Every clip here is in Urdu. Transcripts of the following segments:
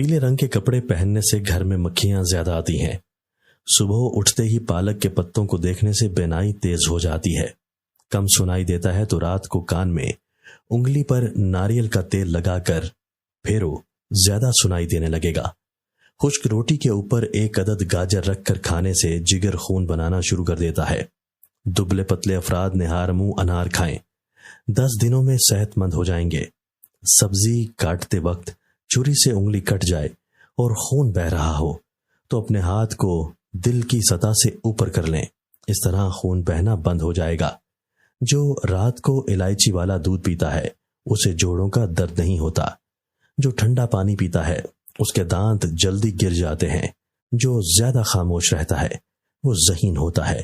پیلے رنگ کے کپڑے پہننے سے گھر میں مکھیاں زیادہ آتی ہیں۔ صبح اٹھتے ہی پالک کے پتوں کو دیکھنے سے بینائی تیز ہو جاتی ہے۔ کم سنائی دیتا ہے تو رات کو کان میں انگلی پر ناریل کا تیل لگا کر پھیرو، زیادہ سنائی دینے لگے گا۔ خشک روٹی کے اوپر ایک عدد گاجر رکھ کر کھانے سے جگر خون بنانا شروع کر دیتا ہے۔ دبلے پتلے افراد نہار منہ انار کھائیں، 10 دنوں میں صحت مند ہو جائیں گے۔ سبزی کاٹتے وقت چھری سے انگلی کٹ جائے اور خون بہ رہا ہو تو اپنے ہاتھ کو دل کی سطح سے اوپر کر لیں، اس طرح خون بہنا بند ہو جائے گا۔ جو رات کو الائچی والا دودھ پیتا ہے اسے جوڑوں کا درد نہیں ہوتا۔ جو ٹھنڈا پانی پیتا ہے اس کے دانت جلدی گر جاتے ہیں۔ جو زیادہ خاموش رہتا ہے وہ ذہین ہوتا ہے۔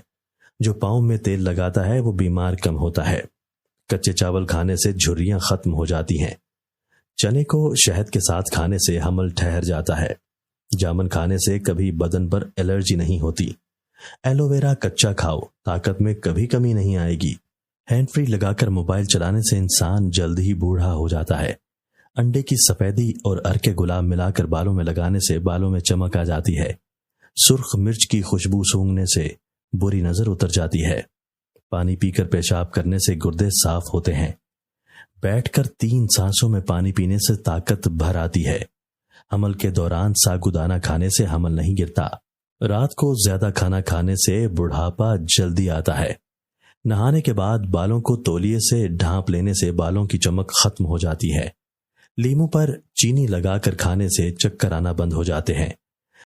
جو پاؤں میں تیل لگاتا ہے وہ بیمار کم ہوتا ہے۔ کچے چاول کھانے سے جھریاں ختم ہو جاتی ہیں۔ چنے کو شہد کے ساتھ کھانے سے حمل ٹھہر جاتا ہے۔ جامن کھانے سے کبھی بدن پر الرجی نہیں ہوتی۔ ایلو ویرا کچا کھاؤ، طاقت میں کبھی کمی نہیں آئے گی۔ ہینڈ فری لگا کر موبائل چلانے سے انسان جلد ہی بوڑھا ہو جاتا ہے۔ انڈے کی سفیدی اور ارکے گلاب ملا کر بالوں میں لگانے سے بالوں میں چمک آ جاتی ہے۔ سرخ مرچ کی خوشبو سونگھنے سے بری نظر اتر جاتی ہے۔ پانی پی کر پیشاب کرنے سے گردے صاف ہوتے ہیں۔ بیٹھ کر 3 سانسوں میں پانی پینے سے طاقت بھر آتی ہے۔ حمل کے دوران ساگودانہ کھانے سے حمل نہیں گرتا۔ رات کو زیادہ کھانا کھانے سے بڑھاپا جلدی آتا ہے۔ نہانے کے بعد بالوں کو تولیے سے ڈھانپ لینے سے بالوں کی چمک ختم ہو جاتی ہے۔ لیموں پر چینی لگا کر کھانے سے چکر آنا بند ہو جاتے ہیں۔